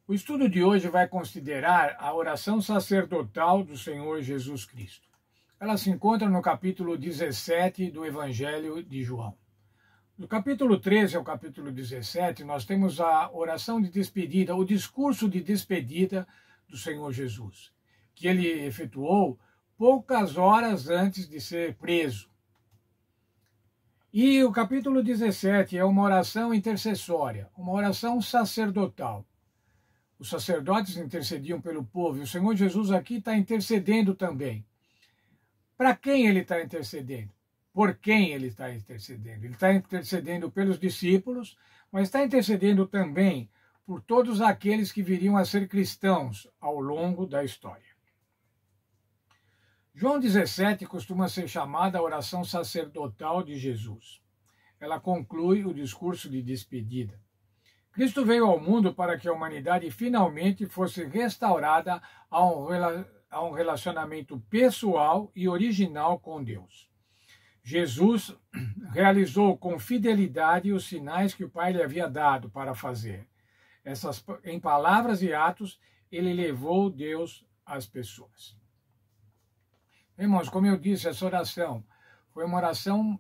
O estudo de hoje vai considerar a oração sacerdotal do Senhor Jesus Cristo. Ela se encontra no capítulo 17 do Evangelho de João. Do capítulo 13 ao capítulo 17, nós temos a oração de despedida, o discurso de despedida do Senhor Jesus, que ele efetuou poucas horas antes de ser preso. E o capítulo 17 é uma oração intercessória, uma oração sacerdotal. Os sacerdotes intercediam pelo povo, e o Senhor Jesus aqui está intercedendo também. Para quem ele está intercedendo? Por quem ele está intercedendo? Ele está intercedendo pelos discípulos, mas está intercedendo também por todos aqueles que viriam a ser cristãos ao longo da história. João 17 costuma ser chamada a oração sacerdotal de Jesus. Ela conclui o discurso de despedida. Cristo veio ao mundo para que a humanidade finalmente fosse restaurada a um relacionamento pessoal e original com Deus. Jesus realizou com fidelidade os sinais que o Pai lhe havia dado para fazer. Em palavras e atos, ele levou Deus às pessoas. Irmãos, como eu disse, essa oração foi uma oração,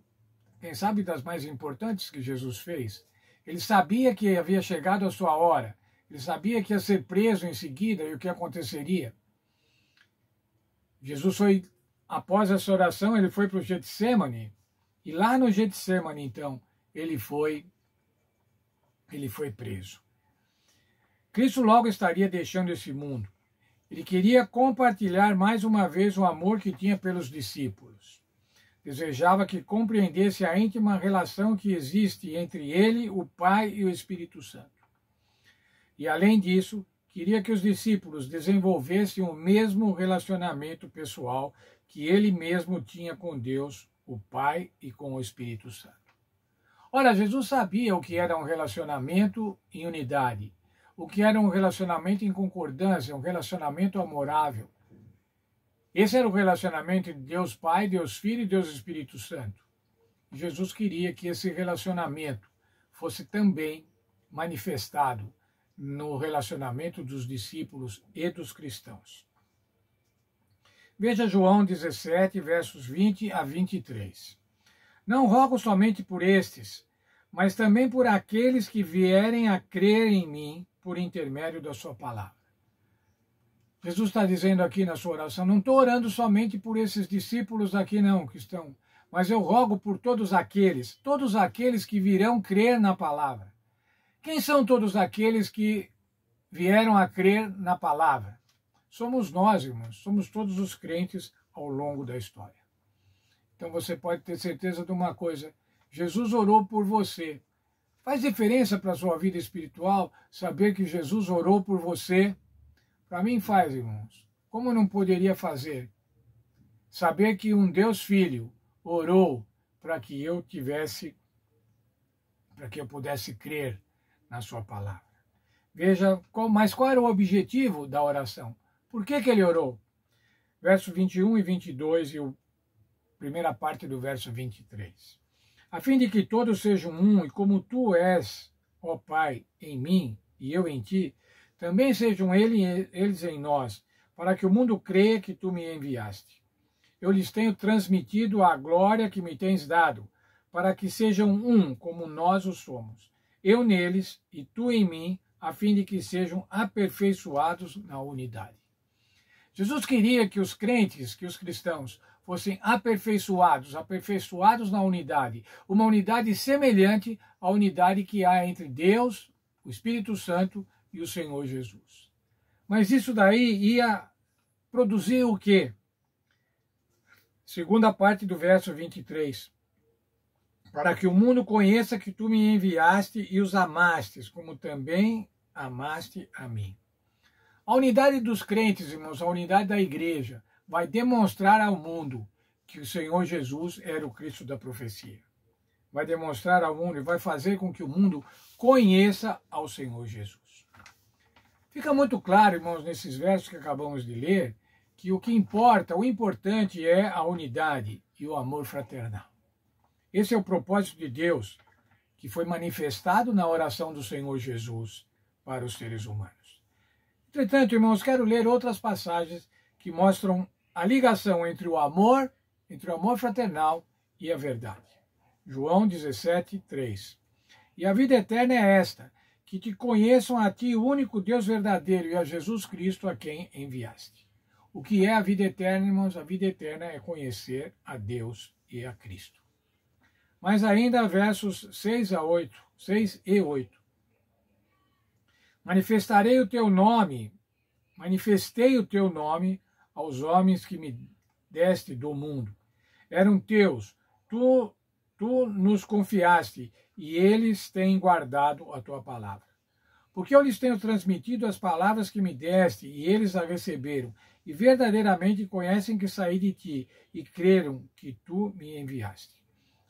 quem sabe, das mais importantes que Jesus fez. Ele sabia que havia chegado a sua hora. Ele sabia que ia ser preso em seguida e o que aconteceria. Jesus foi, após essa oração, ele foi para o Getsemane. E lá no Getsemane, então, ele foi preso. Cristo logo estaria deixando esse mundo. Ele queria compartilhar mais uma vez o amor que tinha pelos discípulos. Desejava que compreendesse a íntima relação que existe entre ele, o Pai e o Espírito Santo. E, além disso, queria que os discípulos desenvolvessem o mesmo relacionamento pessoal que ele mesmo tinha com Deus, o Pai, e com o Espírito Santo. Ora, Jesus sabia o que era um relacionamento em unidade, o que era um relacionamento em concordância, um relacionamento amorável. Esse era o relacionamento de Deus Pai, Deus Filho e Deus Espírito Santo. Jesus queria que esse relacionamento fosse também manifestado no relacionamento dos discípulos e dos cristãos. Veja João 17, versos 20 a 23. Não rogo somente por estes, mas também por aqueles que vierem a crer em mim por intermédio da sua palavra. Jesus está dizendo aqui na sua oração, não estou orando somente por esses discípulos aqui não, que estão, mas eu rogo por todos aqueles que virão crer na palavra. Quem são todos aqueles que vieram a crer na palavra? Somos nós, irmãos, somos todos os crentes ao longo da história. Então você pode ter certeza de uma coisa, Jesus orou por você. Faz diferença para a sua vida espiritual saber que Jesus orou por você? Para mim faz, irmãos. Como não poderia fazer? Saber que um Deus Filho orou para que eu pudesse crer na sua palavra. Veja, mas qual era o objetivo da oração? Por que ele orou? Verso 21 e 22 e a primeira parte do verso 23. A fim de que todos sejam um, e como tu és, ó Pai, em mim e eu em ti, também sejam eles em nós, para que o mundo creia que tu me enviaste. Eu lhes tenho transmitido a glória que me tens dado, para que sejam um, como nós o somos. Eu neles e tu em mim, a fim de que sejam aperfeiçoados na unidade. Jesus queria que os crentes, que os cristãos, fossem aperfeiçoados na unidade, uma unidade semelhante à unidade que há entre Deus, o Espírito Santo e o Senhor Jesus. Mas isso daí ia produzir o quê? Segunda parte do verso 23. Para que o mundo conheça que tu me enviaste e os amastes, como também amaste a mim. A unidade dos crentes, irmãos, a unidade da igreja, vai demonstrar ao mundo que o Senhor Jesus era o Cristo da profecia. Vai demonstrar ao mundo e vai fazer com que o mundo conheça ao Senhor Jesus. Fica muito claro, irmãos, nesses versos que acabamos de ler, que o que importa, o importante é a unidade e o amor fraternal. Esse é o propósito de Deus, que foi manifestado na oração do Senhor Jesus para os seres humanos. Entretanto, irmãos, quero ler outras passagens que mostram a ligação entre o amor fraternal e a verdade. João 17, 3. E a vida eterna é esta, que te conheçam a ti, o único Deus verdadeiro, e a Jesus Cristo, a quem enviaste. O que é a vida eterna, irmãos? A vida eterna é conhecer a Deus e a Cristo. Mas ainda versos 6 e 8. Manifestei o teu nome aos homens que me deste do mundo. Eram teus, tu nos confiaste, e eles têm guardado a tua palavra. Porque eu lhes tenho transmitido as palavras que me deste, e eles a receberam, e verdadeiramente conhecem que saí de ti, e creram que tu me enviaste.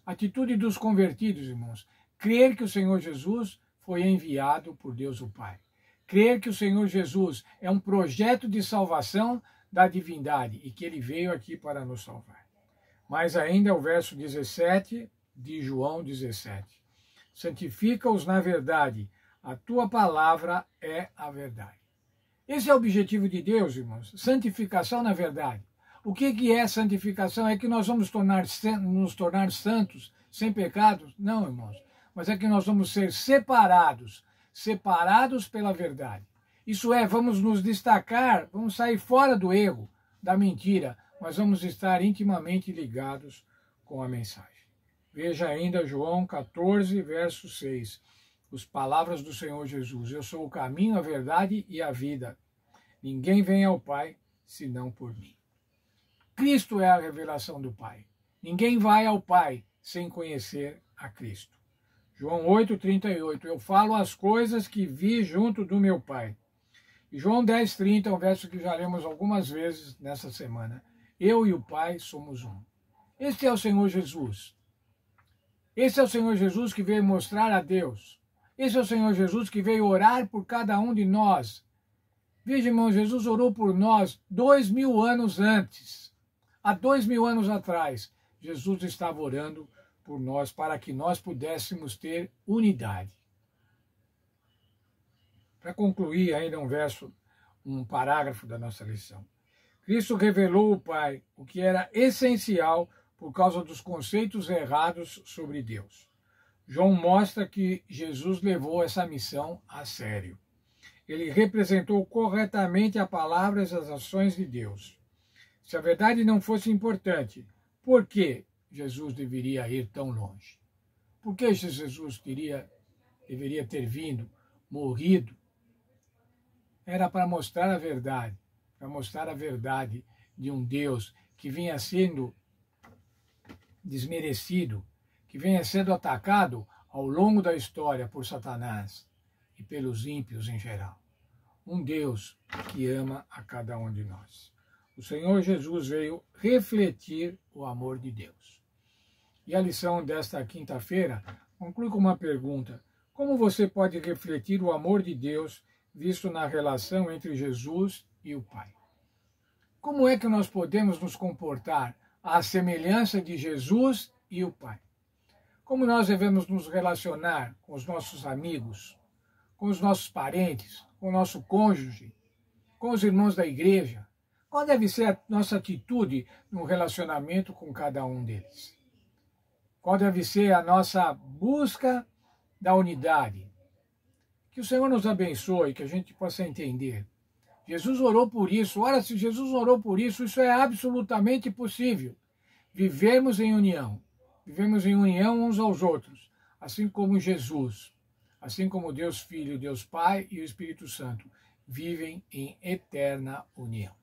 Atitude dos convertidos, irmãos. Crer que o Senhor Jesus foi enviado por Deus o Pai. Crer que o Senhor Jesus é um projeto de salvação da divindade e que ele veio aqui para nos salvar. Mas ainda o verso 17 de João 17. Santifica-os na verdade, a tua palavra é a verdade. Esse é o objetivo de Deus, irmãos, santificação na verdade. O que é santificação? É que nós vamos nos tornar santos, sem pecados? Não, irmãos, mas é que nós vamos ser separados pela verdade. Isso é, vamos nos destacar, vamos sair fora do erro, da mentira, mas vamos estar intimamente ligados com a mensagem. Veja ainda João 14, verso 6. As palavras do Senhor Jesus. Eu sou o caminho, a verdade e a vida. Ninguém vem ao Pai senão por mim. Cristo é a revelação do Pai. Ninguém vai ao Pai sem conhecer a Cristo. João 8, 38. Eu falo as coisas que vi junto do meu Pai. E João 10, 30, um verso que já lemos algumas vezes nessa semana. Eu e o Pai somos um. Este é o Senhor Jesus. Esse é o Senhor Jesus que veio mostrar a Deus. Esse é o Senhor Jesus que veio orar por cada um de nós. Veja, irmão, Jesus orou por nós 2000 anos antes. Há 2000 anos atrás, Jesus estava orando por nós para que nós pudéssemos ter unidade. Para concluir ainda um parágrafo da nossa lição. Cristo revelou ao Pai o que era essencial por causa dos conceitos errados sobre Deus. João mostra que Jesus levou essa missão a sério. Ele representou corretamente a palavra e as ações de Deus. Se a verdade não fosse importante, por que Jesus deveria ir tão longe? Por que Jesus deveria ter vindo, morrido? Era para mostrar a verdade de um Deus que vinha sendo desmerecido, que venha sendo atacado ao longo da história por Satanás e pelos ímpios em geral. Um Deus que ama a cada um de nós. O Senhor Jesus veio refletir o amor de Deus. E a lição desta quinta-feira conclui com uma pergunta. Como você pode refletir o amor de Deus visto na relação entre Jesus e o Pai? Como é que nós podemos nos comportar à semelhança de Jesus e o Pai? Como nós devemos nos relacionar com os nossos amigos, com os nossos parentes, com o nosso cônjuge, com os irmãos da igreja? Qual deve ser a nossa atitude no relacionamento com cada um deles? Qual deve ser a nossa busca da unidade? Que o Senhor nos abençoe, que a gente possa entender. Jesus orou por isso. Ora, se Jesus orou por isso, isso é absolutamente possível. Vivemos em união uns aos outros, assim como Jesus, assim como Deus Filho, Deus Pai e o Espírito Santo vivem em eterna união.